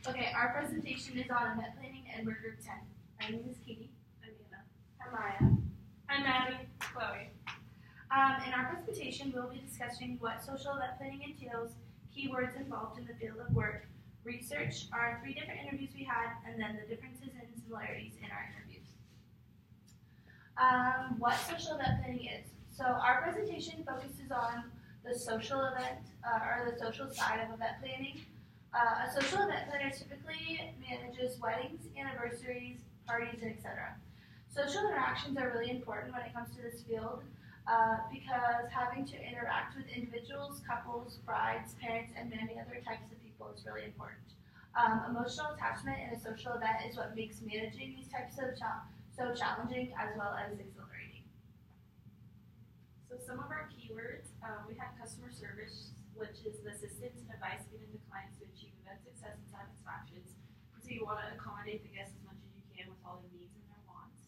Okay, our presentation is on event planning and we're group 10. My name is Katie. I'm Anna. I'm Maya. I'm Maddie. Chloe. In our presentation, we'll be discussing what social event planning entails, keywords involved in the field of work, research, our 3 different interviews we had, and then the differences and similarities in our interviews. What social event planning is. So our presentation focuses on the social event, or the social side of event planning. A social event planner typically manages weddings, anniversaries, parties, and etc. Social interactions are really important when it comes to this field because having to interact with individuals, couples, brides, parents, and many other types of people is really important. Emotional attachment in a social event is what makes managing these types of so challenging as well as exhilarating. So some of our keywords, we had customer service, which is the assistance and advice given to clients to achieve event success and satisfactions. So you want to accommodate the guests as much as you can with all their needs and their wants.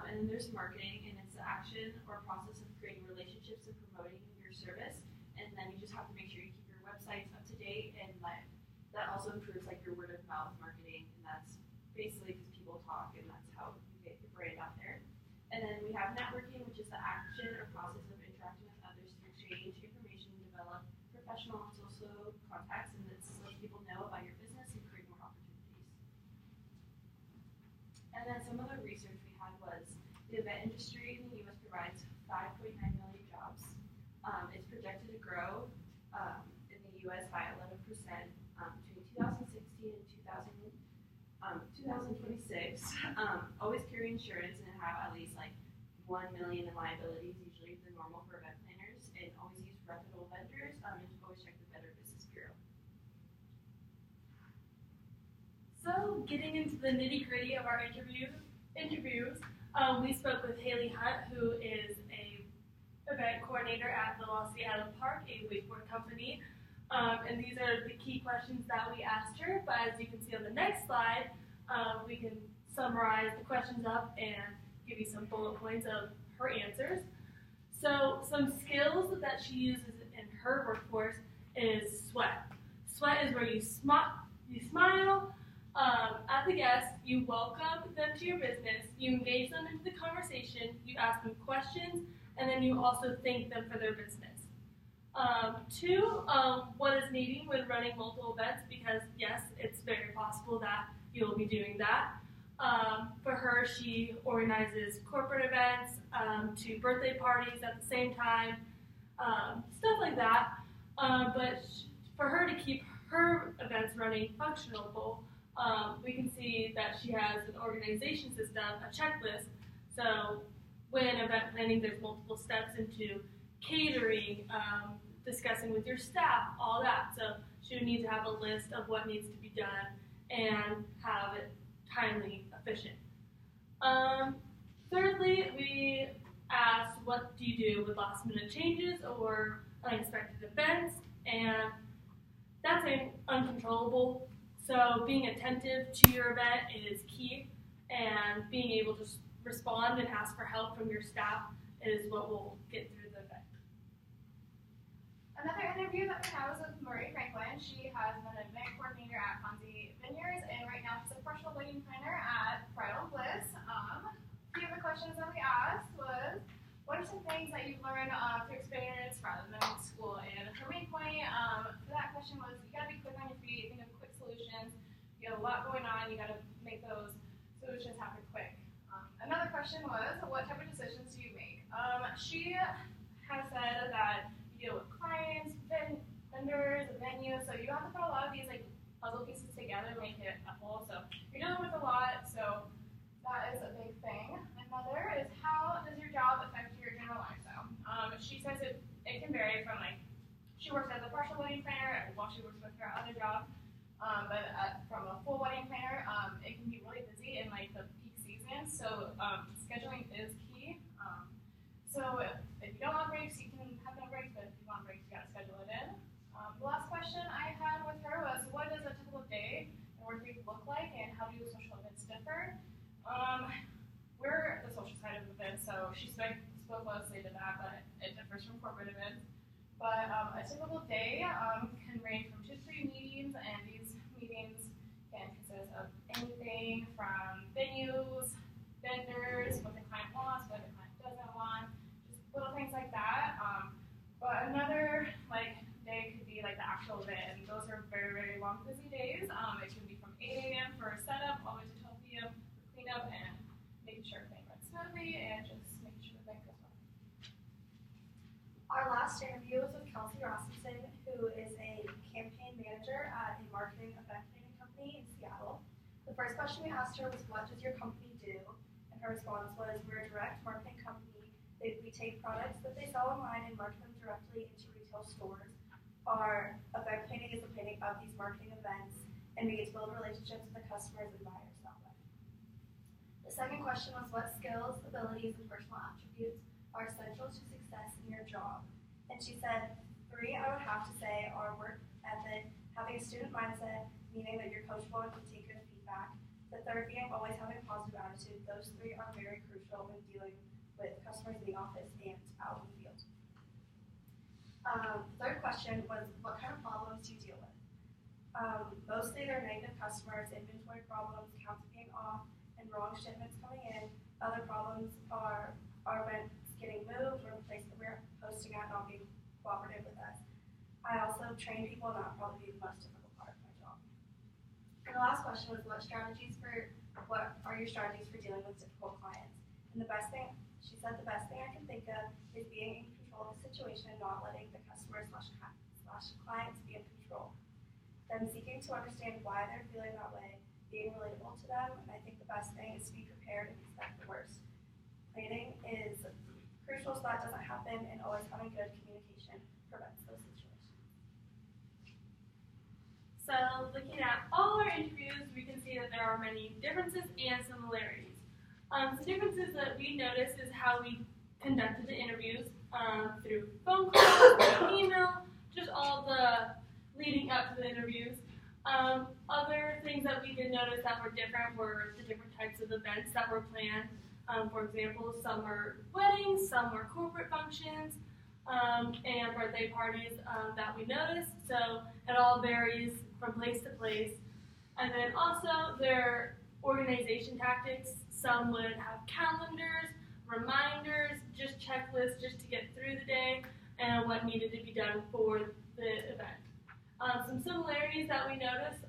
And then there's marketing, and it's the action or process of creating relationships and promoting your service. And then you just have to make sure you keep your websites up to date, and that also improves like your word of mouth marketing, and that's basically because people talk, and that's how you get your brand out there. And then we have networking, which is the action or process of interacting with others to exchange information and develop professional and social contacts, and it's letting people know about your business and create more opportunities. And then some of the research we had was the event industry in the U.S. provides 5.9 million jobs. It's projected to grow in the U.S. by 11% between 2016 and 2026. Always carry insurance and have at least like 1 million in liabilities, usually the normal for event planners, and always use reputable vendors, and always check the Better Business Bureau. So, getting into the nitty-gritty of our interviews, we spoke with Haley Hunt, who is a event coordinator at the Los Seattle Park, a wakeboard company. And these are the key questions that we asked her. But as you can see on the next slide, we can summarize the questions up and give you some bullet points of her answers. So some skills that she uses in her workforce is sweat. Sweat is where you smile at the guests, you welcome them to your business, you engage them into the conversation, you ask them questions, and then you also thank them for their business. 2, what is needing when running multiple events, because yes, it's very possible that you'll be doing that. For her, she organizes corporate events to birthday parties at the same time, stuff like that. But for her to keep her events running functional, we can see that she has an organization system, a checklist. So when event planning, there's multiple steps into catering, discussing with your staff, all that. So she would need to have a list of what needs to be done and have it timely, efficient. Thirdly, we asked, what do you do with last minute changes or unexpected events? And that's uncontrollable. So being attentive to your event is key, and being able to respond and ask for help from your staff is what will get through the event. Another interview that we had was with Marie Franklin. She has been an event coordinator at Ponzi Vineyards, and right now she's a professional wedding planner at Bridal Bliss. A few of the questions that we asked was, what are some things that you've learned through experience rather than in school? And her main point for that question was, you gotta be quick on your feet, think of quick solutions. You have a lot going on, you gotta make those solutions happen quick. Another question was, what type of decisions do you make? She has said that you deal with clients, vendors, a venue, so you have to put a lot of these like puzzle pieces together and make it a whole. So you're dealing with a lot, so that is a big thing. Another is, how does your job affect your general lifestyle? She says it can vary from like, she works as a partial wedding planner while she works with her other job, but from a full wedding planner, it can be really busy in like the peak season, so scheduling is key. So if you don't want breaks, you can have no breaks, but if you want breaks, you gotta schedule it in. The last question I had with her was, what does a typical day and work week look like, and how do social events differ? We're the social side of events, so she spoke mostly to that, but it differs from corporate events. But a typical day can range from 2 to 3 meetings, and these meetings actual event. And those are very, very long, busy days. It can be from 8 a.m. for a setup all the way to 12 p.m. for cleanup and making sure everything runs smoothly and just making sure the event goes well. Our last interview was with Kelsey Rasmussen, who is a campaign manager at a marketing event planning company in Seattle. The first question we asked her was, what does your company do? And her response was, we're a direct marketing company. We take products that they sell online and market them directly into retail stores. Our event planning is the planning of these marketing events, and we get to build relationships with the customers and buyers that way. The second question was, what skills, abilities, and personal attributes are essential to success in your job? And she said, 3 I would have to say are work ethic, having a student mindset, meaning that you're coachable and can take good feedback. The third being always having a positive attitude. Those 3 are very crucial when dealing with customers in the office and out in the field. Third question was, what kind of problems do you deal with? Mostly they're negative customers, inventory problems, accounts being off, and wrong shipments coming in. Other problems are events getting moved or the place that we're posting at not being cooperative with us. I also train people, and that would probably be the most difficult part of my job. And the last question was, what are your strategies for dealing with difficult clients? And the best thing, she said, the best thing I can think of is being in control of the situation and not letting the customer slash clients be in control. Then seeking to understand why they're feeling that way, being relatable to them, and I think the best thing is to be prepared and expect the worst. Planning is crucial so that doesn't happen, and always having good communication prevents those situations. So looking at all our interviews, we can see that there are many differences and similarities. Some differences that we noticed is how we conducted the interviews through phone calls, through email, just all the leading up to the interviews. Other things that we did notice that were different were the different types of events that were planned. For example, some were weddings, some were corporate functions, and birthday parties that we noticed. So it all varies from place to place. And then also their organization tactics. Some would have calendars, reminders, just checklists just to get through the day and what needed to be done for the event. Some similarities that we noticed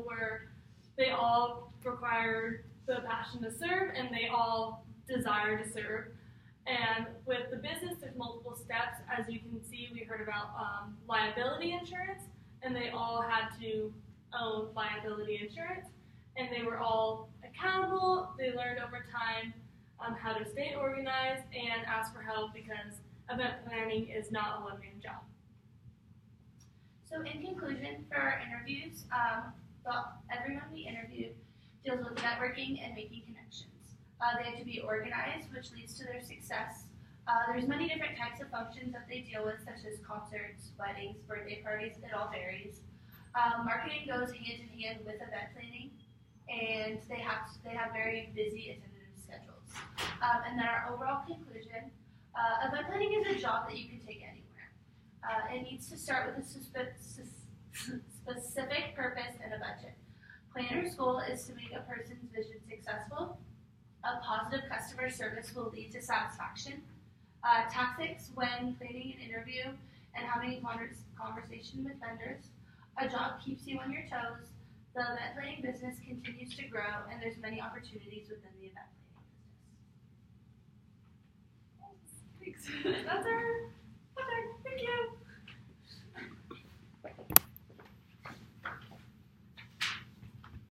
were they all required the passion to serve, and they all desire to serve. And with the business, there's multiple steps. As you can see, we heard about liability insurance, and they all had to own liability insurance, and they were all accountable. They learned over time how to stay organized and ask for help, because event planning is not a one-man job. So in conclusion, for our interviews, everyone we interviewed deals with networking and making connections. They have to be organized, which leads to their success. There's many different types of functions that they deal with, such as concerts, weddings, birthday parties. It all varies. Marketing goes hand in hand with event planning, and they have very busy attendance schedules. And then our overall conclusion, event planning is a job that you can take anywhere. It needs to start with a specific purpose and a budget. Planner's goal is to make a person's vision successful. A positive customer service will lead to satisfaction. Tactics when planning an interview and having a conversation with vendors. A job keeps you on your toes. The event planning business continues to grow, and there's many opportunities within the event planning business. Thanks. That's our